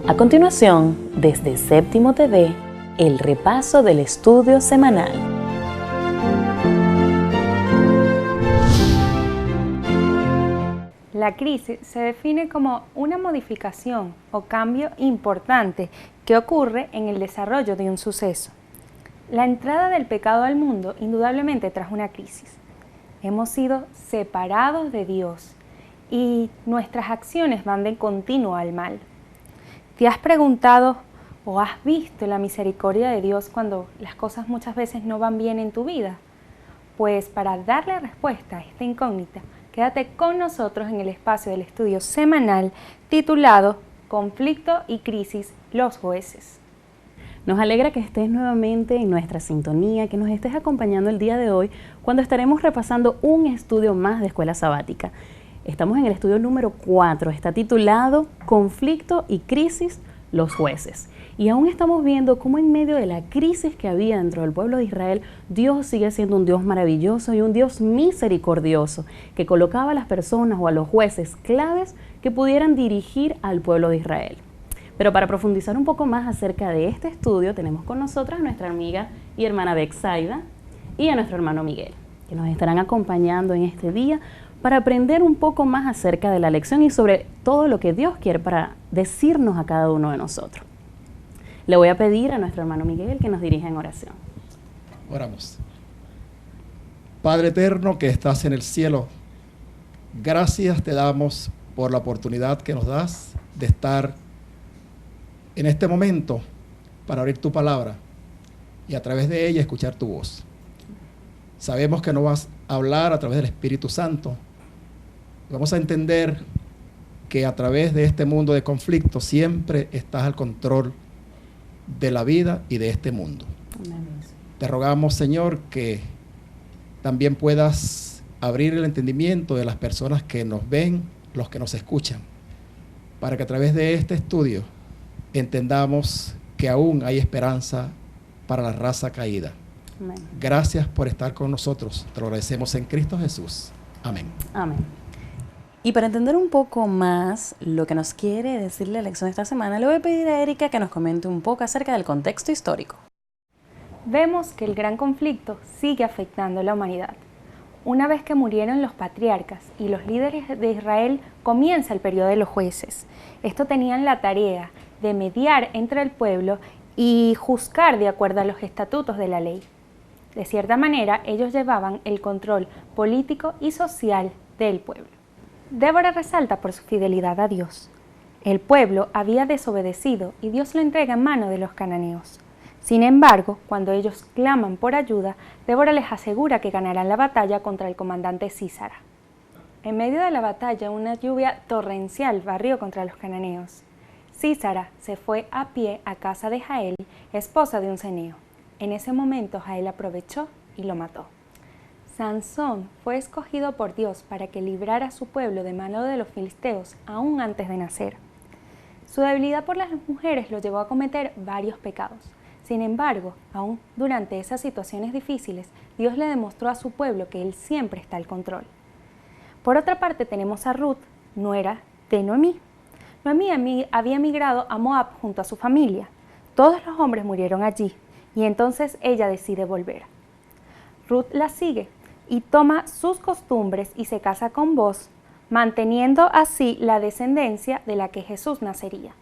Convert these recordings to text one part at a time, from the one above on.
A continuación, desde Séptimo TV, el repaso del estudio semanal. La crisis se define como una modificación o cambio importante que ocurre en el desarrollo de un suceso. La entrada del pecado al mundo indudablemente trajo una crisis. Hemos sido separados de Dios y nuestras acciones van de continuo al mal. ¿Te has preguntado o has visto la misericordia de Dios cuando las cosas muchas veces no van bien en tu vida? Pues para darle respuesta a esta incógnita, quédate con nosotros en el espacio del estudio semanal titulado Conflicto y Crisis, los jueces. Nos alegra que estés nuevamente en nuestra sintonía, que nos estés acompañando el día de hoy cuando estaremos repasando un estudio más de Escuela Sabática. Estamos en el estudio número 4, está titulado Conflicto y Crisis, los jueces. Y aún estamos viendo cómo en medio de la crisis que había dentro del pueblo de Israel, Dios sigue siendo un Dios maravilloso y un Dios misericordioso, que colocaba a las personas o a los jueces claves que pudieran dirigir al pueblo de Israel. Pero para profundizar un poco más acerca de este estudio, tenemos con nosotras a nuestra amiga y hermana Betsaida y a nuestro hermano Miguel, que nos estarán acompañando en este día para aprender un poco más acerca de la lección y sobre todo lo que Dios quiere para decirnos a cada uno de nosotros. Le voy a pedir a nuestro hermano Miguel que nos dirija en oración. Oramos. Padre eterno que estás en el cielo, gracias te damos por la oportunidad que nos das de estar en este momento para abrir tu palabra y a través de ella escuchar tu voz. Sabemos que no vas a hablar a través del Espíritu Santo. Vamos a entender que a través de este mundo de conflicto siempre estás al control de la vida y de este mundo. Amén. Te rogamos, Señor, que también puedas abrir el entendimiento de las personas que nos ven, los que nos escuchan, para que a través de este estudio entendamos que aún hay esperanza para la raza caída. Amén. Gracias por estar con nosotros. Te lo agradecemos en Cristo Jesús. Amén. Amén. Y para entender un poco más lo que nos quiere decir la lección de esta semana, le voy a pedir a Erika que nos comente un poco acerca del contexto histórico. Vemos que el gran conflicto sigue afectando a la humanidad. Una vez que murieron los patriarcas y los líderes de Israel, comienza el periodo de los jueces. Estos tenían la tarea de mediar entre el pueblo y juzgar de acuerdo a los estatutos de la ley. De cierta manera, ellos llevaban el control político y social del pueblo. Débora resalta por su fidelidad a Dios. El pueblo había desobedecido y Dios lo entrega en manos de los cananeos. Sin embargo, cuando ellos claman por ayuda, Débora les asegura que ganarán la batalla contra el comandante Sísara. En medio de la batalla, una lluvia torrencial barrió contra los cananeos. Sísara se fue a pie a casa de Jael, esposa de un ceneo. En ese momento, Jael aprovechó y lo mató. Sansón fue escogido por Dios para que librara a su pueblo de mano de los filisteos aún antes de nacer. Su debilidad por las mujeres lo llevó a cometer varios pecados. Sin embargo, aún durante esas situaciones difíciles, Dios le demostró a su pueblo que Él siempre está al control. Por otra parte, tenemos a Ruth, nuera de Noemí. Noemí había migrado a Moab junto a su familia. Todos los hombres murieron allí y entonces ella decide volver. Ruth la sigue y toma sus costumbres y se casa con Boaz, manteniendo así la descendencia de la que Jesús nacería.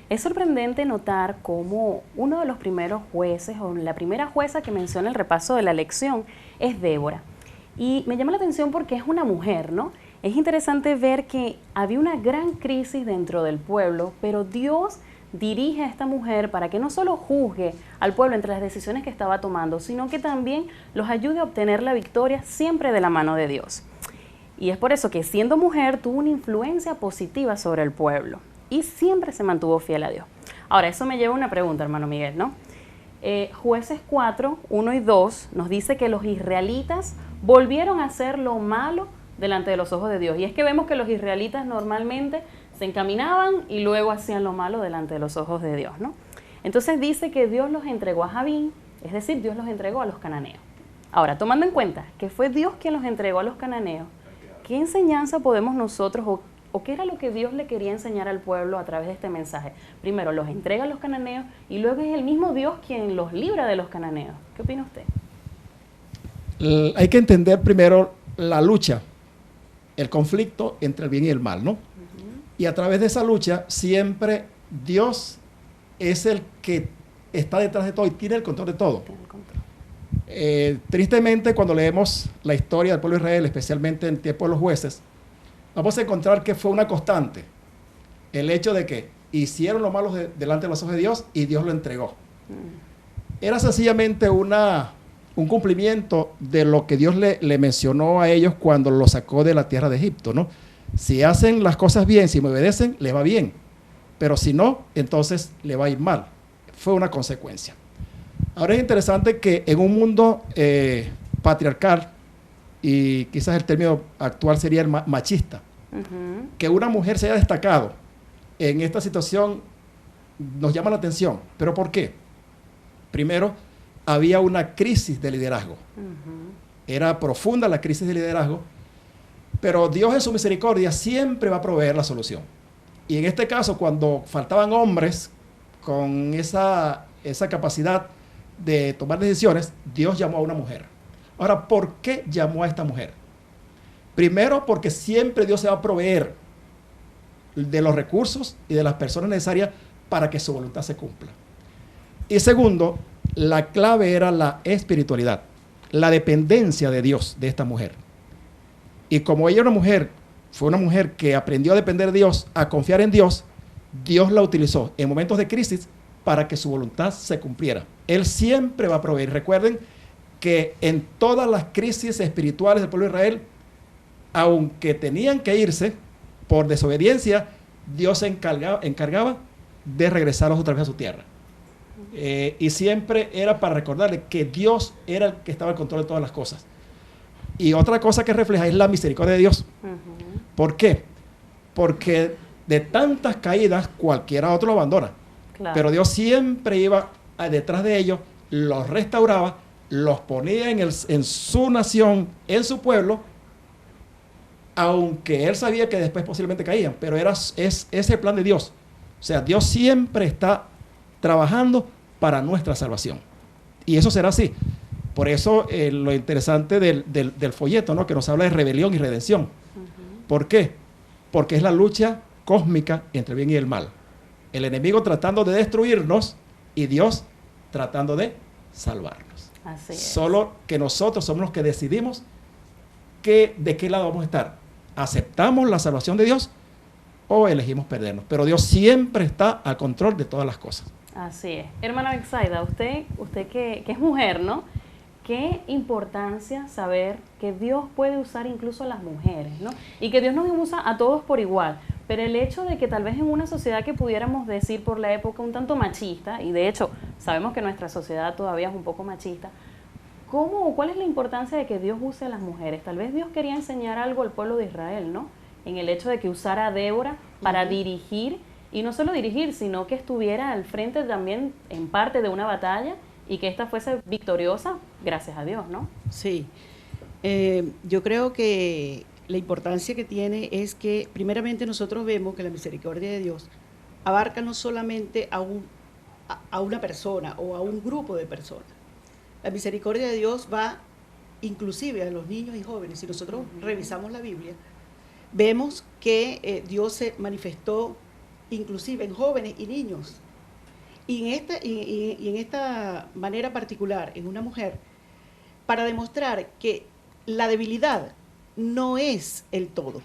Es sorprendente notar cómo uno de los primeros jueces, o la primera jueza que menciona el repaso de la lección, es Débora. Y me llama la atención porque es una mujer, ¿no? Es interesante ver que había una gran crisis dentro del pueblo, pero Dios dirige a esta mujer para que no solo juzgue al pueblo entre las decisiones que estaba tomando, sino que también los ayude a obtener la victoria siempre de la mano de Dios. Y es por eso que siendo mujer tuvo una influencia positiva sobre el pueblo y siempre se mantuvo fiel a Dios. Ahora, eso me lleva a una pregunta, hermano Miguel, ¿no? Jueces 4, 1 y 2 nos dice que los israelitas volvieron a hacer lo malo delante de los ojos de Dios. Y es que vemos que los israelitas normalmente se encaminaban y luego hacían lo malo delante de los ojos de Dios, ¿no? Entonces dice que Dios los entregó a Jabín, es decir, Dios los entregó a los cananeos. Ahora, tomando en cuenta que fue Dios quien los entregó a los cananeos, ¿qué enseñanza podemos nosotros o o qué era lo que Dios le quería enseñar al pueblo a través de este mensaje? Primero los entrega a los cananeos y luego es el mismo Dios quien los libra de los cananeos. ¿Qué opina usted? Hay que entender primero la lucha, el conflicto entre el bien y el mal, ¿no? Y a través de esa lucha siempre Dios es el que está detrás de todo y tiene el control de todo. Tiene el control. Tristemente, cuando leemos la historia del pueblo de Israel, especialmente en tiempo de los jueces, vamos a encontrar que fue una constante el hecho de que hicieron lo malo delante de los ojos de Dios y Dios lo entregó. Era sencillamente un cumplimiento de lo que Dios le mencionó a ellos cuando los sacó de la tierra de Egipto, ¿no? Si hacen las cosas bien, si me obedecen, les va bien. Pero si no, entonces le va a ir mal. Fue una consecuencia. Ahora es interesante que en un mundo patriarcal, y quizás el término actual sería el machista, que una mujer se haya destacado en esta situación nos llama la atención. ¿Pero por qué? Primero, había una crisis de liderazgo. Era profunda la crisis de liderazgo, pero Dios en su misericordia siempre va a proveer la solución. Y en este caso, cuando faltaban hombres con esa capacidad de tomar decisiones, Dios llamó a una mujer. Ahora, ¿por qué llamó a esta mujer? Primero, porque siempre Dios se va a proveer de los recursos y de las personas necesarias para que su voluntad se cumpla. Y segundo, la clave era la espiritualidad, la dependencia de Dios de esta mujer. Y como ella fue una mujer que aprendió a depender de Dios, a confiar en Dios, Dios la utilizó en momentos de crisis para que su voluntad se cumpliera. Él siempre va a proveer. Recuerden que en todas las crisis espirituales del pueblo de Israel, aunque tenían que irse por desobediencia, Dios se encargaba de regresarlos otra vez a su tierra. Y siempre era para recordarle que Dios era el que estaba al control de todas las cosas. Y otra cosa que refleja es la misericordia de Dios. ¿Por qué? Porque de tantas caídas cualquiera otro lo abandona. Claro. Pero Dios siempre iba detrás de ellos, los restauraba, los ponía en su nación, en su pueblo, aunque él sabía que después posiblemente caían, pero es ese plan de Dios. O sea, Dios siempre está trabajando para nuestra salvación. Y eso será así. Por eso lo interesante del folleto, ¿no? Que nos habla de rebelión y redención. ¿Por qué? Porque es la lucha cósmica entre el bien y el mal. El enemigo tratando de destruirnos y Dios tratando de salvarnos. Así es. Solo que nosotros somos los que decidimos de qué lado vamos a estar. ¿Aceptamos la salvación de Dios o elegimos perdernos? Pero Dios siempre está al control de todas las cosas. Así es. Hermana Betsaida, usted que es mujer, ¿no? Qué importancia saber que Dios puede usar incluso a las mujeres, ¿no? Y que Dios nos usa a todos por igual. Pero el hecho de que tal vez en una sociedad que pudiéramos decir por la época un tanto machista, y de hecho sabemos que nuestra sociedad todavía es un poco machista, ¿cuál es la importancia de que Dios use a las mujeres? Tal vez Dios quería enseñar algo al pueblo de Israel, ¿no? En el hecho de que usara a Débora para dirigir, y no solo dirigir, sino que estuviera al frente también en parte de una batalla y que ésta fuese victoriosa, gracias a Dios, ¿no? Sí. Yo creo que la importancia que tiene es que primeramente nosotros vemos que la misericordia de Dios abarca no solamente a una persona o a un grupo de personas. La misericordia de Dios va inclusive a los niños y jóvenes. Si nosotros revisamos la Biblia, vemos que Dios se manifestó inclusive en jóvenes y niños. Y en esta manera particular, en una mujer, para demostrar que la debilidad no es el todo.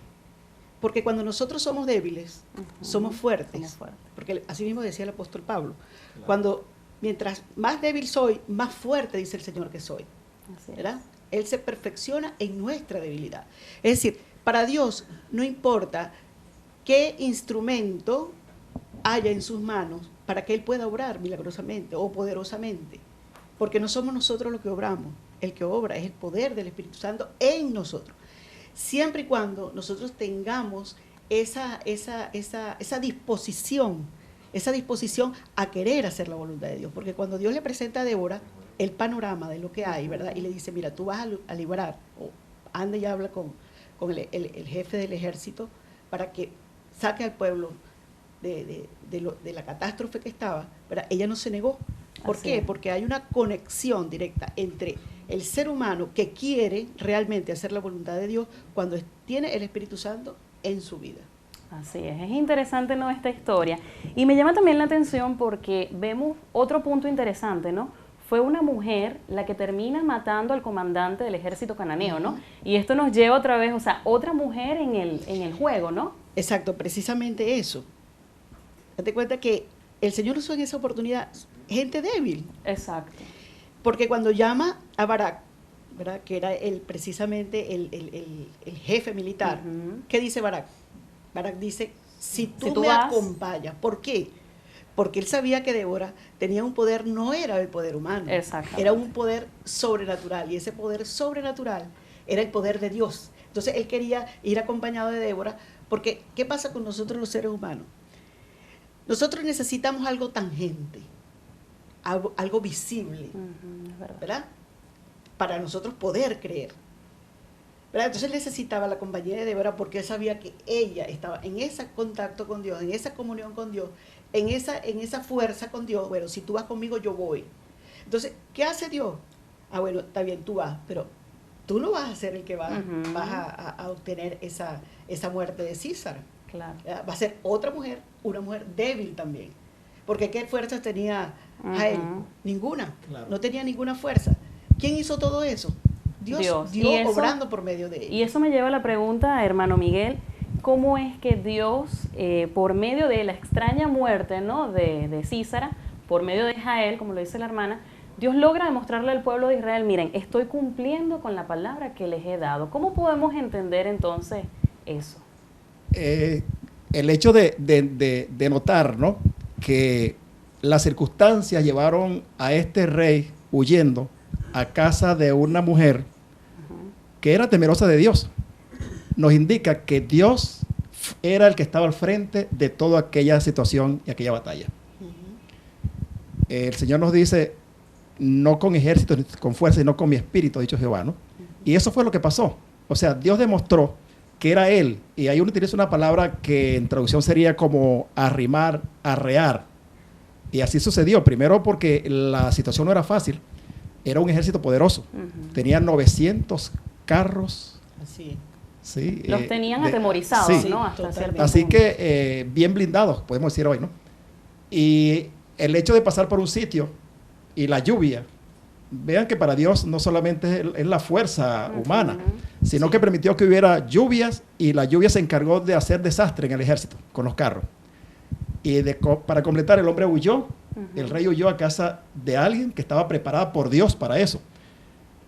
Porque cuando nosotros somos débiles, somos fuertes. Porque así mismo decía el apóstol Pablo. Claro. Mientras más débil soy, más fuerte dice el Señor que soy. ¿Verdad? Él se perfecciona en nuestra debilidad. Es decir, para Dios no importa qué instrumento haya en sus manos para que Él pueda obrar milagrosamente o poderosamente. Porque no somos nosotros los que obramos. El que obra es el poder del Espíritu Santo en nosotros. Siempre y cuando nosotros tengamos esa disposición a querer hacer la voluntad de Dios. Porque cuando Dios le presenta a Débora el panorama de lo que hay, ¿verdad? Y le dice, mira, tú vas a librar, o anda y habla con el jefe del ejército para que saque al pueblo de la catástrofe que estaba, ¿verdad? Ella no se negó. ¿Por qué? Porque hay una conexión directa entre el ser humano que quiere realmente hacer la voluntad de Dios cuando tiene el Espíritu Santo en su vida. Así es interesante, ¿no?, esta historia. Y me llama también la atención porque vemos otro punto interesante, ¿no? Fue una mujer la que termina matando al comandante del ejército cananeo, ¿no? Y esto nos lleva otra vez, o sea, otra mujer en el juego, ¿no? Exacto, precisamente eso. Date cuenta que el Señor usó en esa oportunidad gente débil. Exacto. Porque cuando llama a Barak, ¿verdad?, que era precisamente el jefe militar, ¿qué dice Barak? Barak dice, si tú me acompañas, ¿por qué? Porque él sabía que Débora tenía un poder, no era el poder humano, era un poder sobrenatural, y ese poder sobrenatural era el poder de Dios. Entonces él quería ir acompañado de Débora, porque ¿qué pasa con nosotros los seres humanos? Nosotros necesitamos algo tangente, algo visible, ¿verdad? Para nosotros poder creer. ¿Verdad? Entonces él necesitaba la compañía de Débora porque él sabía que ella estaba en ese contacto con Dios, en esa comunión con Dios, en esa fuerza con Dios. Bueno, si tú vas conmigo, yo voy. Entonces, ¿qué hace Dios? Ah, bueno, está bien, tú vas, pero tú no vas a ser el que vas a obtener esa muerte de Císara. Claro. Va a ser otra mujer, una mujer débil también. Porque ¿qué fuerzas tenía Jael? Ninguna. Claro. No tenía ninguna fuerza. ¿Quién hizo todo eso? Dios obrando por medio de ella. Y eso me lleva a la pregunta, hermano Miguel, ¿cómo es que Dios, por medio de la extraña muerte, ¿no?, de Císara, por medio de Jael, como lo dice la hermana, Dios logra demostrarle al pueblo de Israel, miren, estoy cumpliendo con la palabra que les he dado? ¿Cómo podemos entender entonces eso? El hecho de notar, ¿no?, que las circunstancias llevaron a este rey huyendo a casa de una mujer que era temerosa de Dios, nos indica que Dios era el que estaba al frente de toda aquella situación y aquella batalla. El Señor nos dice, no con ejército, con fuerza, sino con mi espíritu, ha dicho Jehová, ¿no? Y eso fue lo que pasó. O sea, Dios demostró que era Él, y ahí uno utiliza una palabra que en traducción sería como arrimar, arrear, y así sucedió. Primero porque la situación no era fácil, era un ejército poderoso, tenía 900 carros. Así. Sí, los tenían atemorizados, sí, ¿no? Hasta cierto así punto. que bien blindados, podemos decir hoy, ¿no? Y el hecho de pasar por un sitio y la lluvia, vean que para Dios no solamente es la fuerza humana, sino que permitió que hubiera lluvias, y la lluvia se encargó de hacer desastre en el ejército con los carros. Y para completar, el hombre huyó, el rey huyó a casa de alguien que estaba preparada por Dios para eso.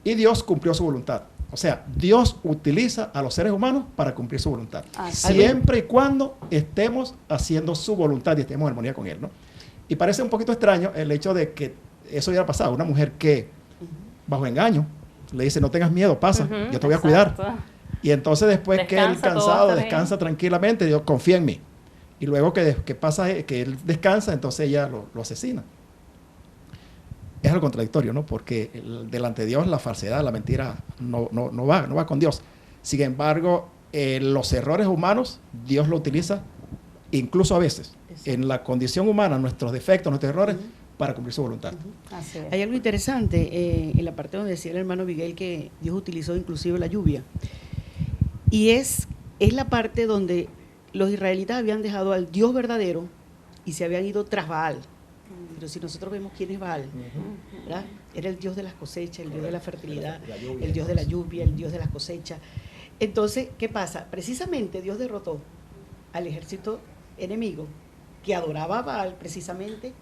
Y Dios cumplió su voluntad. O sea, Dios utiliza a los seres humanos para cumplir su voluntad. Siempre y cuando estemos haciendo su voluntad y estemos en armonía con Él, ¿no? Y parece un poquito extraño el hecho de que eso hubiera pasado. Una mujer que, bajo engaño, le dice, no tengas miedo, pasa, yo te voy a cuidar. Y entonces después que él cansado, descansa tranquilamente, Dios, confía en mí. Y luego que pasa, que él descansa, entonces ella lo asesina. Es algo contradictorio, ¿no? Porque delante de Dios la falsedad, la mentira no va con Dios. Sin embargo, los errores humanos, Dios lo utiliza incluso a veces, en la condición humana, nuestros defectos, nuestros errores, para cumplir su voluntad. Así es. Hay algo interesante en la parte donde decía el hermano Miguel que Dios utilizó inclusive la lluvia. Y es la parte donde los israelitas habían dejado al Dios verdadero y se habían ido tras Baal. Pero si nosotros vemos quién es Baal, ¿verdad? Era el Dios de las cosechas, el Dios de la fertilidad, el Dios de la lluvia, el Dios de las cosechas. Entonces, ¿qué pasa? Precisamente Dios derrotó al ejército enemigo que adoraba a Baal precisamente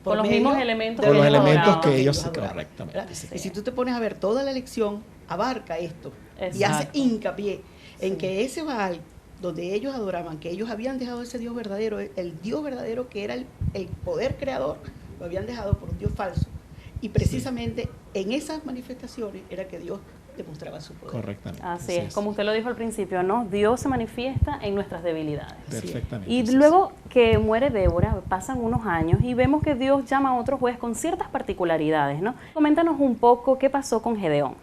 con los mismos elementos que ellos correctamente. Sí. Y si tú te pones a ver, toda la lección abarca esto. Exacto. Y hace hincapié en que ese Baal, donde ellos adoraban, que ellos habían dejado ese Dios verdadero, el Dios verdadero que era el poder creador, lo habían dejado por un Dios falso. Y precisamente en esas manifestaciones era que Dios demostraba su poder. Correctamente. Así es, como usted lo dijo al principio, ¿no? Dios se manifiesta en nuestras debilidades. Perfectamente. Y luego que muere Débora, pasan unos años y vemos que Dios llama a otro juez con ciertas particularidades, ¿no? Coméntanos un poco qué pasó con Gedeón.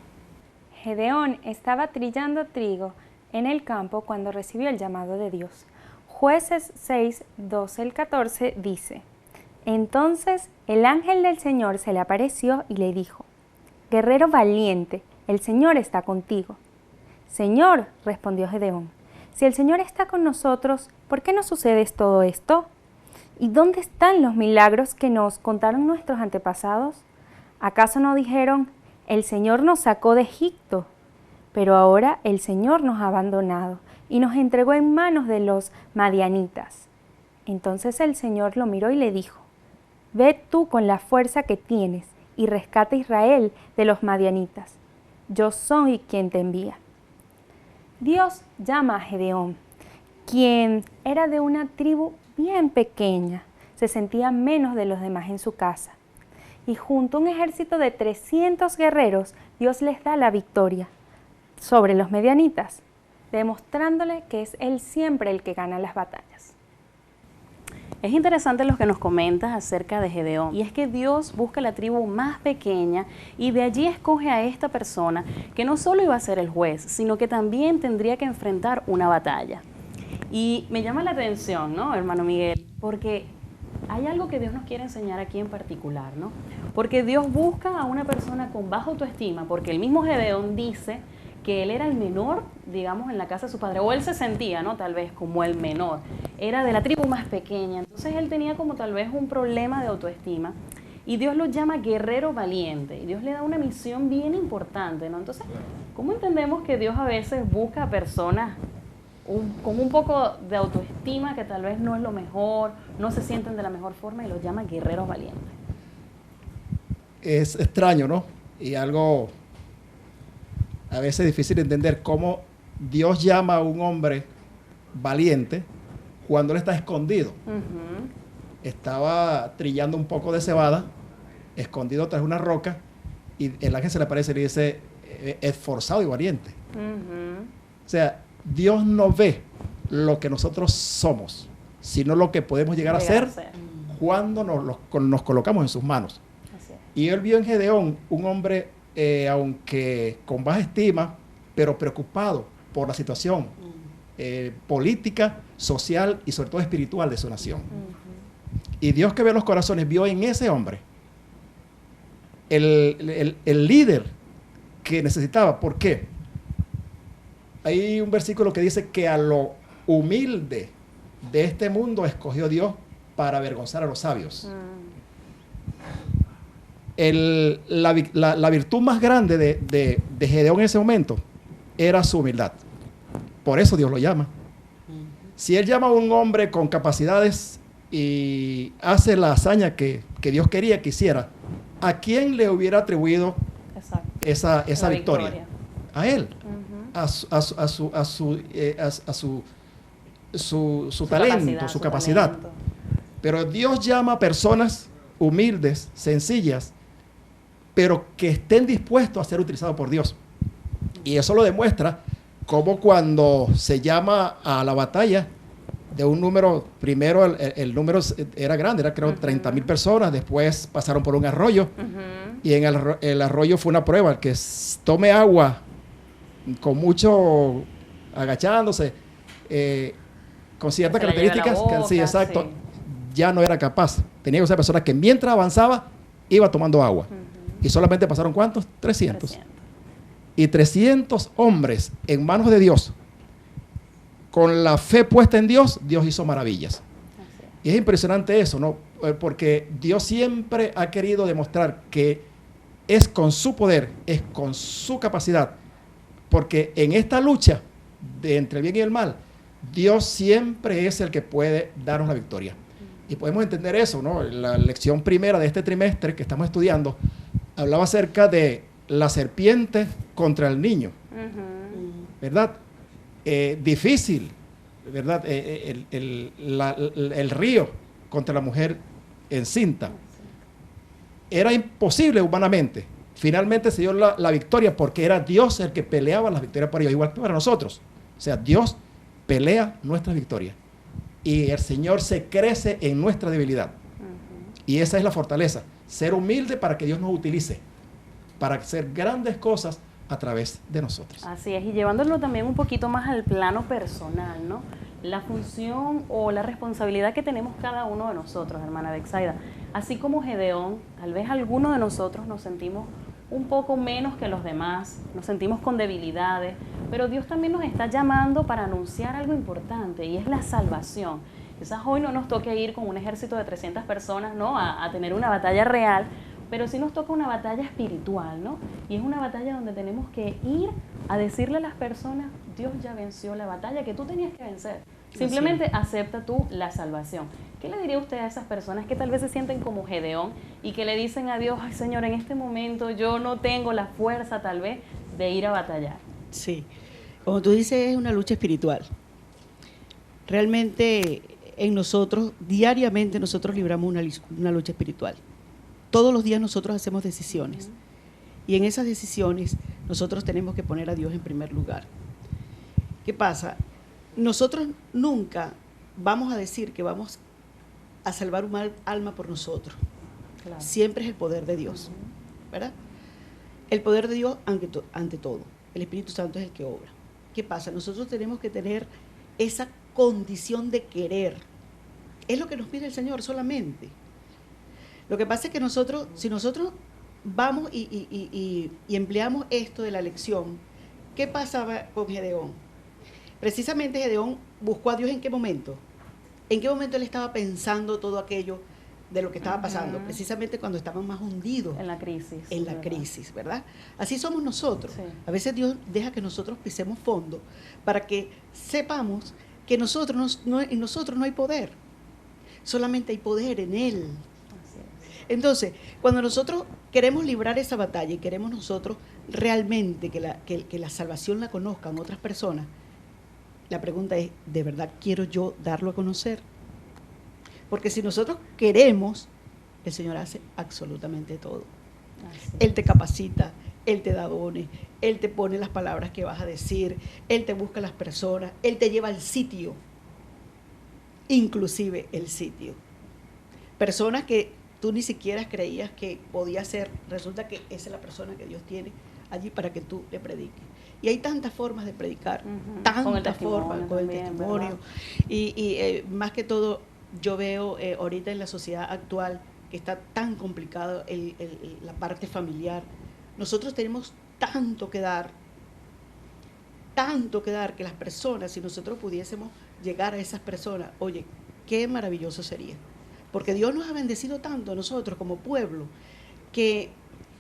Gedeón estaba trillando trigo en el campo cuando recibió el llamado de Dios. Jueces 6, 12 al 14 dice: Entonces el ángel del Señor se le apareció y le dijo: Guerrero valiente, el Señor está contigo. Señor, respondió Gedeón, si el Señor está con nosotros, ¿por qué nos sucede todo esto? ¿Y dónde están los milagros que nos contaron nuestros antepasados? ¿Acaso no dijeron: el Señor nos sacó de Egipto? Pero ahora el Señor nos ha abandonado y nos entregó en manos de los madianitas. Entonces el Señor lo miró y le dijo: Ve tú con la fuerza que tienes y rescata a Israel de los madianitas. Yo soy quien te envía. Dios llama a Gedeón, quien era de una tribu bien pequeña, se sentía menos de los demás en su casa. Y junto a un ejército de 300 guerreros, Dios les da la victoria sobre los medianitas, demostrándole que es Él siempre el que gana las batallas. Es interesante lo que nos comentas acerca de Gedeón, y es que Dios busca la tribu más pequeña y de allí escoge a esta persona que no solo iba a ser el juez, sino que también tendría que enfrentar una batalla. Y me llama la atención, ¿no, hermano Miguel? Porque hay algo que Dios nos quiere enseñar aquí en particular, ¿no? Porque Dios busca a una persona con baja autoestima, porque el mismo Gedeón dice que él era el menor, digamos, en la casa de su padre, o él se sentía, ¿no?, tal vez como el menor, era de la tribu más pequeña, entonces él tenía como tal vez un problema de autoestima, y Dios lo llama guerrero valiente, y Dios le da una misión bien importante, ¿no? Entonces, ¿cómo entendemos que Dios a veces busca a personas con un poco de autoestima, que tal vez no es lo mejor, no se sienten de la mejor forma, y los llama guerreros valientes? Es extraño, ¿no? Y algo a veces difícil de entender cómo Dios llama a un hombre valiente cuando él está escondido. Estaba trillando un poco de cebada, escondido tras una roca, y el ángel se le aparece y le dice: esforzado y valiente. O sea, Dios no ve lo que nosotros somos, sino lo que podemos llegar a ser cuando nos colocamos en sus manos. Y él vio en Gedeón un hombre, aunque con baja estima, pero preocupado por la situación política, social y sobre todo espiritual de su nación. Y Dios, que ve los corazones, vio en ese hombre el líder que necesitaba. ¿Por qué? Hay un versículo que dice que a lo humilde de este mundo escogió Dios para avergonzar a los sabios. La virtud más grande de Gedeón en ese momento era su humildad. Por eso Dios lo llama. Si él llama a un hombre con capacidades y hace la hazaña que Dios quería que hiciera, ¿a quién le hubiera atribuido esa victoria? A él. A su talento, su capacidad. Pero Dios llama a personas humildes, sencillas, pero que estén dispuestos a ser utilizados por Dios. Y eso lo demuestra como cuando se llama a la batalla de un número, primero el número era grande, era creo 30,000 personas, después pasaron por un arroyo, y en el arroyo fue una prueba, que tome agua con mucho agachándose, con ciertas características, boca, sí, exacto, sí. Ya no era capaz. Tenía que ser persona que mientras avanzaba iba tomando agua. Y solamente pasaron ¿cuántos? 300. Y 300 hombres en manos de Dios, con la fe puesta en Dios, Dios hizo maravillas. Y es impresionante eso, ¿no? Porque Dios siempre ha querido demostrar que es con su poder, es con su capacidad, porque en esta lucha de entre el bien y el mal, Dios siempre es el que puede darnos la victoria. Y podemos entender eso, ¿no? La lección primera de este trimestre que estamos estudiando hablaba acerca de la serpiente contra el niño, ¿verdad? Difícil, ¿verdad? El río contra la mujer encinta. Era imposible humanamente. Finalmente se dio la victoria porque era Dios el que peleaba las victorias para ellos, igual que para nosotros. O sea, Dios pelea nuestras victorias. Y el Señor se crece en nuestra debilidad. Y esa es la fortaleza. Ser humilde para que Dios nos utilice. Para hacer grandes cosas a través de nosotros. Así es, y llevándolo también un poquito más al plano personal, ¿no? La función o la responsabilidad que tenemos cada uno de nosotros, hermana Betsaida. Así como Gedeón, tal vez algunos de nosotros nos sentimos un poco menos que los demás, nos sentimos con debilidades, pero Dios también nos está llamando para anunciar algo importante, y es la salvación. Quizás hoy no nos toque ir con un ejército de 300 personas, ¿no?, a tener una batalla real, pero sí nos toca una batalla espiritual, ¿no? Y es una batalla donde tenemos que ir a decirle a las personas: Dios ya venció la batalla que tú tenías que vencer. Simplemente acepta tú la salvación. ¿Qué le diría usted a esas personas que tal vez se sienten como Gedeón y que le dicen a Dios: ay, Señor, en este momento yo no tengo la fuerza tal vez de ir a batallar? Sí, como tú dices, es una lucha espiritual. Realmente en nosotros, diariamente nosotros libramos una lucha espiritual. Todos los días nosotros hacemos decisiones, y en esas decisiones nosotros tenemos que poner a Dios en primer lugar. ¿Qué pasa? Nosotros nunca vamos a decir que vamos a salvar un alma por nosotros. Claro. Siempre es el poder de Dios, ¿verdad? El poder de Dios ante todo. El Espíritu Santo es el que obra. ¿Qué pasa? Nosotros tenemos que tener esa condición de querer. Es lo que nos pide el Señor solamente. Lo que pasa es que nosotros, si nosotros vamos y empleamos esto de la lección, ¿qué pasaba con Gedeón? Precisamente Gedeón buscó a Dios ¿en qué momento? ¿En qué momento él estaba pensando todo aquello de lo que estaba pasando? Precisamente cuando estaban más hundidos. En la crisis. En la crisis, ¿verdad? Así somos nosotros. Sí. A veces Dios deja que nosotros pisemos fondo para que sepamos que en nosotros no hay poder. Solamente hay poder en Él. Entonces, cuando nosotros queremos librar esa batalla y queremos nosotros realmente que la salvación la conozcan otras personas, la pregunta es: ¿de verdad quiero yo darlo a conocer? Porque si nosotros queremos, el Señor hace absolutamente todo. Él te capacita, Él te da dones, Él te pone las palabras que vas a decir, Él te busca las personas, Él te lleva al sitio, inclusive el sitio. Personas que tú ni siquiera creías que podía ser, resulta que esa es la persona que Dios tiene allí para que tú le prediques. Y hay tantas formas de predicar, tantas formas, con el testimonio. Y más que todo, yo veo ahorita en la sociedad actual que está tan complicado la parte familiar. Nosotros tenemos tanto que dar, que las personas, si nosotros pudiésemos llegar a esas personas, oye, qué maravilloso sería. Porque Dios nos ha bendecido tanto a nosotros como pueblo, que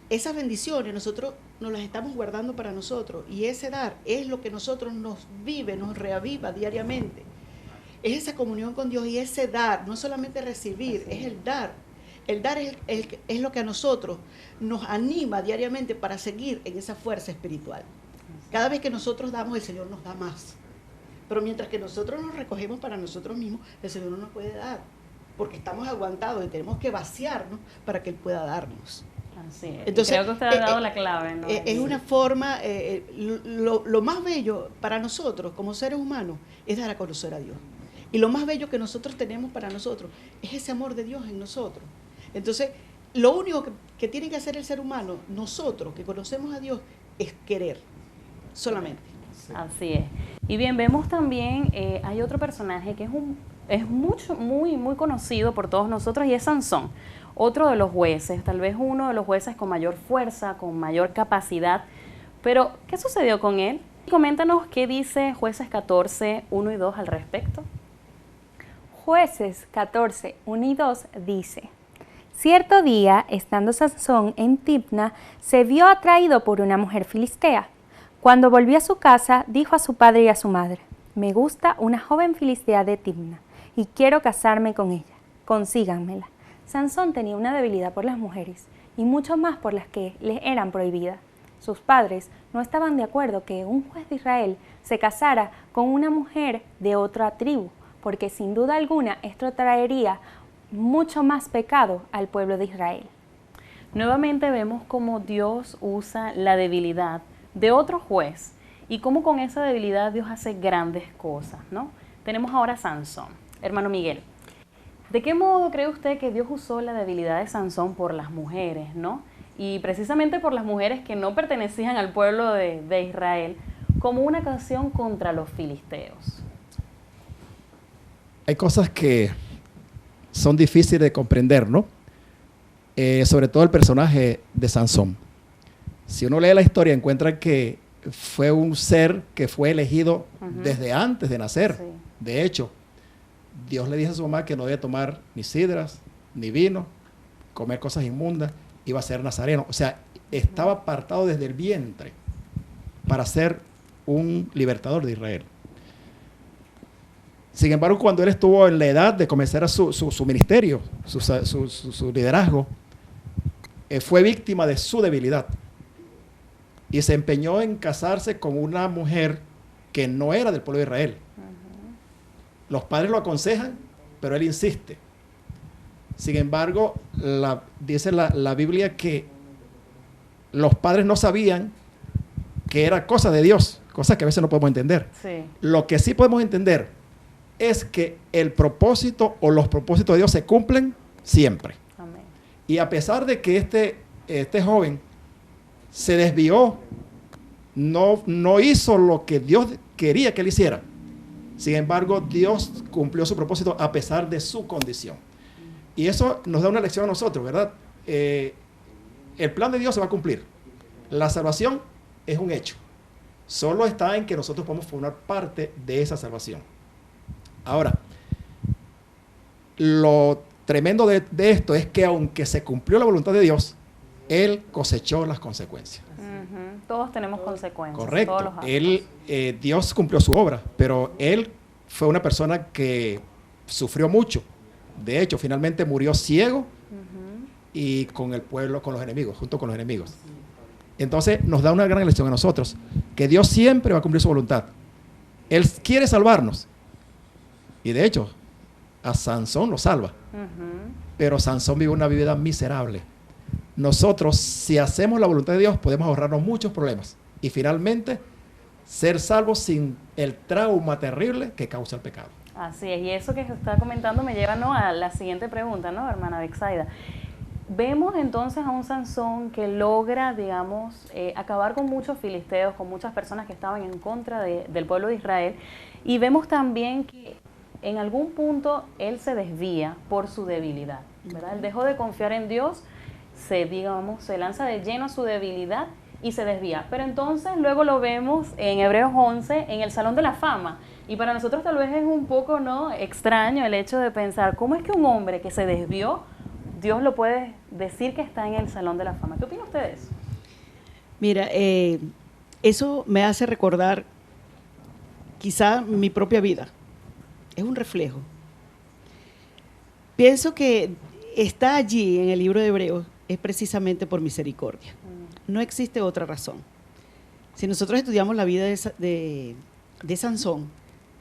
esas bendiciones nosotros nos las estamos guardando para nosotros, y ese dar es lo que nosotros nos reaviva diariamente. Es esa comunión con Dios y ese dar, no solamente recibir, es el dar. El dar es lo que a nosotros nos anima diariamente para seguir en esa fuerza espiritual. Cada vez que nosotros damos, el Señor nos da más. Pero mientras que nosotros nos recogemos para nosotros mismos, el Señor no nos puede dar, porque estamos aguantados y tenemos que vaciarnos para que Él pueda darnos. Así es. Entonces, creo que usted ha dado la clave, ¿no? Es una forma, lo más bello para nosotros como seres humanos es dar a conocer a Dios. Y lo más bello que nosotros tenemos para nosotros es ese amor de Dios en nosotros. Entonces, lo único que tiene que hacer el ser humano, nosotros que conocemos a Dios, es querer, solamente. Sí. Así es. Y bien, vemos también, hay otro personaje que es muy conocido por todos nosotros, y es Sansón, otro de los jueces, tal vez uno de los jueces con mayor fuerza, con mayor capacidad. Pero, ¿qué sucedió con él? Coméntanos qué dice Jueces 14, 1 y 2 al respecto. Jueces 14, 1 y 2 dice: cierto día, estando Sansón en Timna, se vio atraído por una mujer filistea. Cuando volvió a su casa, dijo a su padre y a su madre: me gusta una joven filistea de Timna, y quiero casarme con ella. Consíganmela. Sansón tenía una debilidad por las mujeres, y mucho más por las que les eran prohibidas. Sus padres no estaban de acuerdo que un juez de Israel se casara con una mujer de otra tribu, porque sin duda alguna esto traería mucho más pecado al pueblo de Israel. Nuevamente vemos cómo Dios usa la debilidad de otro juez y cómo con esa debilidad Dios hace grandes cosas, ¿no? Tenemos ahora a Sansón. Hermano Miguel, ¿de qué modo cree usted que Dios usó la debilidad de Sansón por las mujeres, ¿no? y precisamente por las mujeres que no pertenecían al pueblo de Israel, como una canción contra los filisteos. Hay cosas que son difíciles de comprender, ¿no? Sobre todo el personaje de Sansón. Si uno lee la historia, encuentra que fue un ser que fue elegido desde antes de nacer. Sí. De hecho, Dios le dijo a su mamá que no debía tomar ni sidras, ni vino, comer cosas inmundas, iba a ser nazareno. O sea, estaba apartado desde el vientre para ser un libertador de Israel. Sin embargo, cuando él estuvo en la edad de comenzar su ministerio, su liderazgo, fue víctima de su debilidad y se empeñó en casarse con una mujer que no era del pueblo de Israel. Los padres lo aconsejan, pero él insiste. Sin embargo, dice la Biblia que los padres no sabían que era cosa de Dios, cosas que a veces no podemos entender. Sí. Lo que sí podemos entender es que el propósito o los propósitos de Dios se cumplen siempre. Amén. Y a pesar de que este joven se desvió, no hizo lo que Dios quería que él hiciera. Sin embargo, Dios cumplió su propósito a pesar de su condición. Y eso nos da una lección a nosotros, ¿verdad? El plan de Dios se va a cumplir. La salvación es un hecho. Solo está en que nosotros podemos formar parte de esa salvación. Ahora, lo tremendo de esto es que aunque se cumplió la voluntad de Dios, Él cosechó las consecuencias. Todos tenemos consecuencias. Correcto. Todos los actos. Dios cumplió su obra, pero Él fue una persona que sufrió mucho. De hecho, finalmente murió ciego y con el pueblo, con los enemigos, junto con los enemigos. Entonces nos da una gran lección a nosotros, que Dios siempre va a cumplir su voluntad. Él quiere salvarnos. Y de hecho, a Sansón lo salva. Pero Sansón vive una vida miserable. Nosotros, si hacemos la voluntad de Dios, podemos ahorrarnos muchos problemas. Y finalmente, ser salvos sin el trauma terrible que causa el pecado. Así es, y eso que está comentando me lleva, ¿no?, a la siguiente pregunta, ¿no, hermana Betsaida? Vemos entonces a un Sansón que logra, digamos, acabar con muchos filisteos, con muchas personas que estaban en contra del pueblo de Israel, y vemos también que en algún punto él se desvía por su debilidad, ¿verdad? Él dejó de confiar en Dios, se lanza de lleno a su debilidad y se desvía. Pero entonces luego lo vemos en Hebreos 11, en el Salón de la Fama. Y para nosotros tal vez es un poco, ¿no?, extraño el hecho de pensar, ¿cómo es que un hombre que se desvió, Dios lo puede decir que está en el Salón de la Fama? ¿Qué opina usted de eso? Mira, eso me hace recordar quizá mi propia vida. Es un reflejo. Pienso que está allí en el libro de Hebreos es precisamente por misericordia. No existe otra razón. Si nosotros estudiamos la vida de Sansón,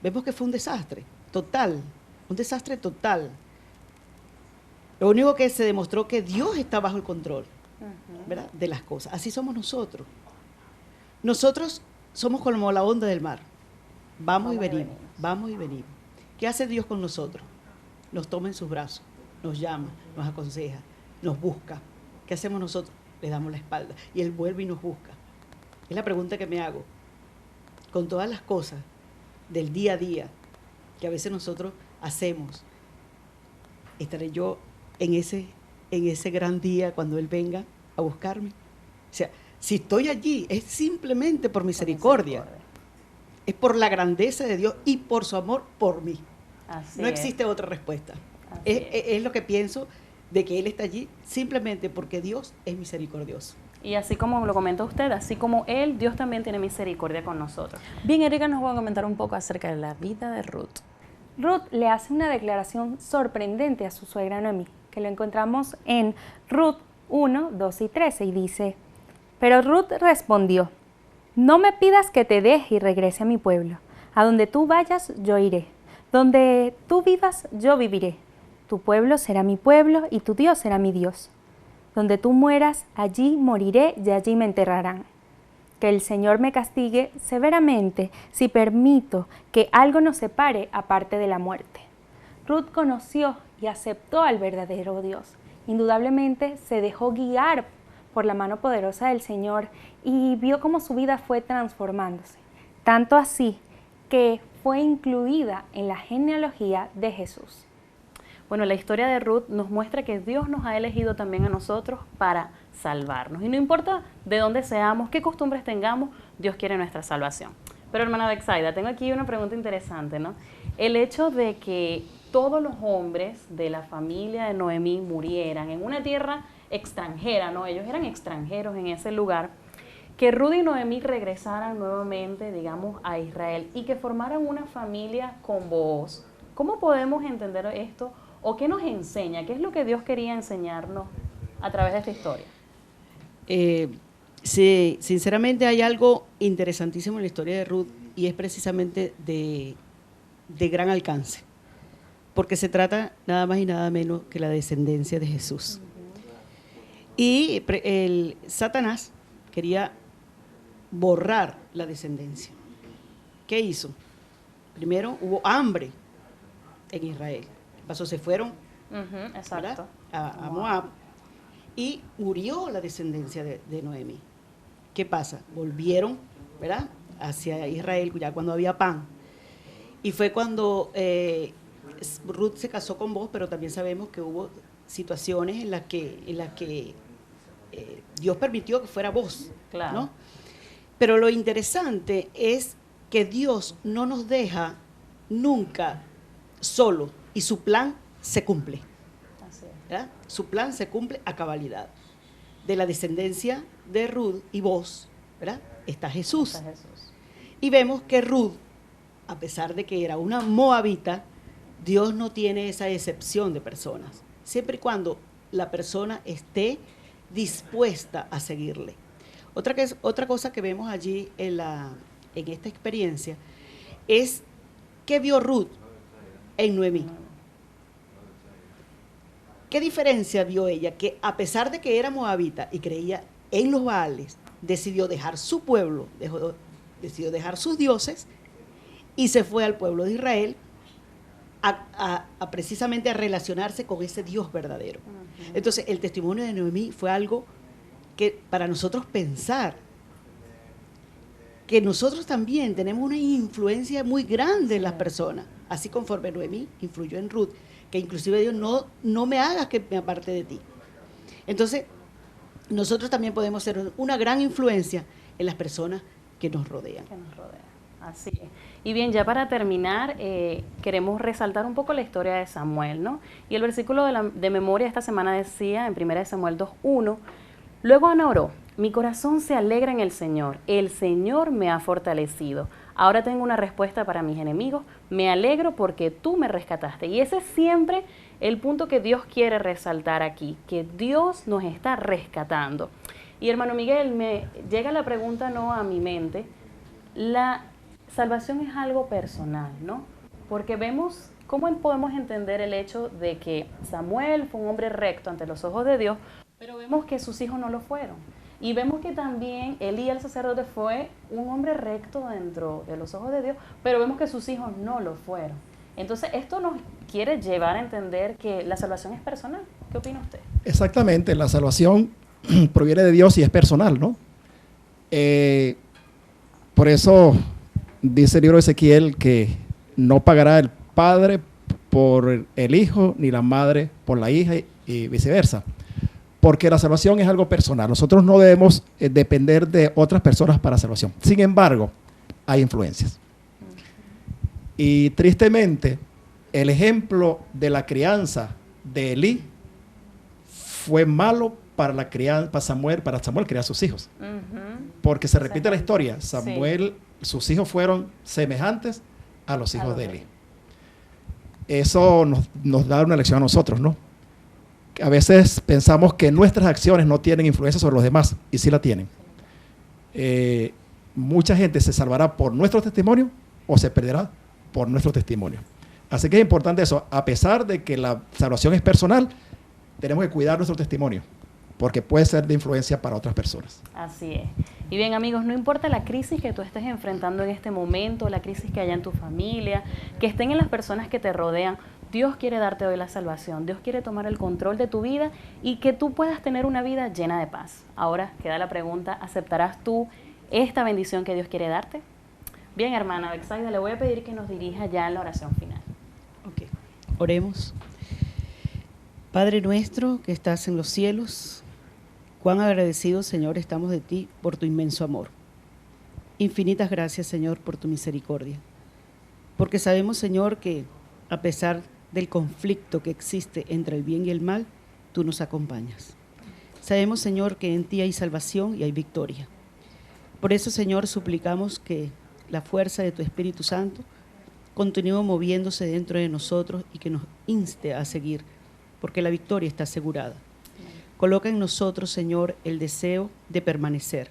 vemos que fue un desastre total, un desastre total. Lo único que se demostró que Dios está bajo el control, ¿verdad?, de las cosas. Así somos nosotros. Nosotros somos como la onda del mar. Vamos y venimos, vamos y venimos. ¿Qué hace Dios con nosotros? Nos toma en sus brazos, nos llama, nos aconseja, nos busca. ¿Qué hacemos nosotros? Le damos la espalda y Él vuelve y nos busca. Es la pregunta que me hago. Con todas las cosas del día a día que a veces nosotros hacemos, ¿estaré yo en ese gran día cuando Él venga a buscarme? O sea, si estoy allí es simplemente por misericordia. Es por la grandeza de Dios y por su amor por mí. No existe otra respuesta. Es lo que pienso, de que Él está allí simplemente porque Dios es misericordioso. Y así como lo comenta usted, así como Él, Dios también tiene misericordia con nosotros. Bien, Erika nos va a comentar un poco acerca de la vida de Ruth. Ruth le hace una declaración sorprendente a su suegra Noemí, que lo encontramos en Ruth 1, 2 y 13, y dice: pero Ruth respondió: no me pidas que te deje y regrese a mi pueblo. A donde tú vayas, yo iré. Donde tú vivas, yo viviré. Tu pueblo será mi pueblo y tu Dios será mi Dios. Donde tú mueras, allí moriré y allí me enterrarán. Que el Señor me castigue severamente si permito que algo nos separe aparte de la muerte. Ruth conoció y aceptó al verdadero Dios. Indudablemente se dejó guiar por la mano poderosa del Señor y vio cómo su vida fue transformándose. Tanto así que fue incluida en la genealogía de Jesús. Bueno, la historia de Ruth nos muestra que Dios nos ha elegido también a nosotros para salvarnos. Y no importa de dónde seamos, qué costumbres tengamos, Dios quiere nuestra salvación. Pero hermana Betsaida, tengo aquí una pregunta interesante, ¿no? El hecho de que todos los hombres de la familia de Noemí murieran en una tierra extranjera, ¿no? Ellos eran extranjeros en ese lugar. Que Ruth y Noemí regresaran nuevamente, digamos, a Israel y que formaran una familia con Booz. ¿Cómo podemos entender esto? ¿O qué nos enseña? ¿Qué es lo que Dios quería enseñarnos a través de esta historia? Sí, sinceramente hay algo interesantísimo en la historia de Ruth y es precisamente de gran alcance, porque se trata nada más y nada menos que la descendencia de Jesús. Y el Satanás quería borrar la descendencia. ¿Qué hizo? Primero hubo hambre en Israel. ¿Qué pasó? Se fueron Exacto. a Moab y murió la descendencia de Noemí. ¿Qué pasa? Volvieron, ¿verdad?, hacia Israel ya cuando había pan. Y fue cuando Ruth se casó con Booz, pero también sabemos que hubo situaciones en las que Dios permitió que fuera Booz, Claro. ¿no? Pero lo interesante es que Dios no nos deja nunca solo y su plan se cumple. Así es. ¿Verdad? Su plan se cumple a cabalidad. De la descendencia de Ruth y Booz, ¿verdad?, está Jesús. Está Jesús. Y vemos que Ruth, a pesar de que era una moabita, Dios no tiene esa excepción de personas, siempre y cuando la persona esté dispuesta a seguirle. Otra cosa que vemos allí en esta experiencia es que vio Ruth en Noemí. ¿Qué diferencia vio ella? Que a pesar de que era moabita y creía en los Baales, decidió dejar su pueblo, decidió dejar sus dioses y se fue al pueblo de Israel precisamente a relacionarse con ese Dios verdadero. Entonces, el testimonio de Noemí fue algo que para nosotros pensar que nosotros también tenemos una influencia muy grande en las personas, así conforme Noemí influyó en Ruth, que inclusive Dios no me hagas que me aparte de ti. Entonces, nosotros también podemos ser una gran influencia en las personas que nos rodean. Que nos rodea. Así es. Y bien, ya para terminar, queremos resaltar un poco la historia de Samuel, ¿no? Y el versículo de memoria esta semana decía, en 1 Samuel 2:1, luego Ana oró, mi corazón se alegra en el Señor me ha fortalecido. Ahora tengo una respuesta para mis enemigos, me alegro porque tú me rescataste. Y ese es siempre el punto que Dios quiere resaltar aquí, que Dios nos está rescatando. Y hermano Miguel, me llega la pregunta no a mi mente, la salvación es algo personal, ¿no? Porque vemos cómo podemos entender el hecho de que Samuel fue un hombre recto ante los ojos de Dios, pero vemos que sus hijos no lo fueron. Y vemos que también Elí el sacerdote fue un hombre recto dentro de los ojos de Dios, pero vemos que sus hijos no lo fueron. Entonces, esto nos quiere llevar a entender que la salvación es personal. ¿Qué opina usted? Exactamente, la salvación proviene de Dios y es personal, ¿no? Por eso dice el libro de Ezequiel que no pagará el padre por el hijo ni la madre por la hija y viceversa. Porque la salvación es algo personal. Nosotros no debemos depender de otras personas para salvación. Sin embargo, hay influencias. Y tristemente, el ejemplo de la crianza de Elí fue malo para Samuel criar a sus hijos. Porque se repite la historia. Samuel, sus hijos fueron semejantes a los hijos de Elí. Eso nos da una lección a nosotros, ¿no? A veces pensamos que nuestras acciones no tienen influencia sobre los demás, y sí la tienen. Mucha gente se salvará por nuestro testimonio o se perderá por nuestro testimonio. Así que es importante eso. A pesar de que la salvación es personal, tenemos que cuidar nuestro testimonio, porque puede ser de influencia para otras personas. Así es. Y bien, amigos, no importa la crisis que tú estés enfrentando en este momento, la crisis que haya en tu familia, que estén en las personas que te rodean, Dios quiere darte hoy la salvación, Dios quiere tomar el control de tu vida y que tú puedas tener una vida llena de paz. Ahora queda la pregunta, ¿aceptarás tú esta bendición que Dios quiere darte? Bien, hermana Betsaida, le voy a pedir que nos dirija ya en la oración final. Ok, oremos. Padre nuestro que estás en los cielos, cuán agradecidos, Señor, estamos de ti por tu inmenso amor. Infinitas gracias, Señor, por tu misericordia. Porque sabemos, Señor, que a pesar del conflicto que existe entre el bien y el mal, tú nos acompañas. Sabemos, Señor, que en ti hay salvación y hay victoria. Por eso, Señor, suplicamos que la fuerza de tu Espíritu Santo continúe moviéndose dentro de nosotros y que nos inste a seguir, porque la victoria está asegurada. Coloca en nosotros, Señor, el deseo de permanecer,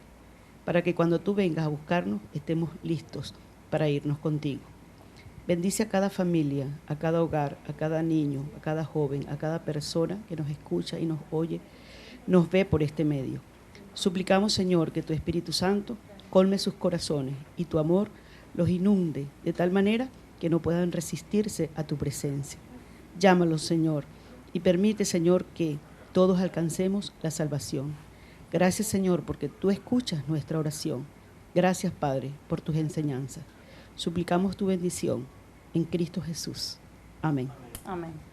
para que cuando tú vengas a buscarnos estemos listos para irnos contigo. Bendice a cada familia, a cada hogar, a cada niño, a cada joven, a cada persona que nos escucha y nos oye, nos ve por este medio. Suplicamos, Señor, que tu Espíritu Santo colme sus corazones y tu amor los inunde de tal manera que no puedan resistirse a tu presencia. Llámalos, Señor, y permite, Señor, que todos alcancemos la salvación. Gracias, Señor, porque tú escuchas nuestra oración. Gracias, Padre, por tus enseñanzas. Suplicamos tu bendición en Cristo Jesús. Amén. Amén.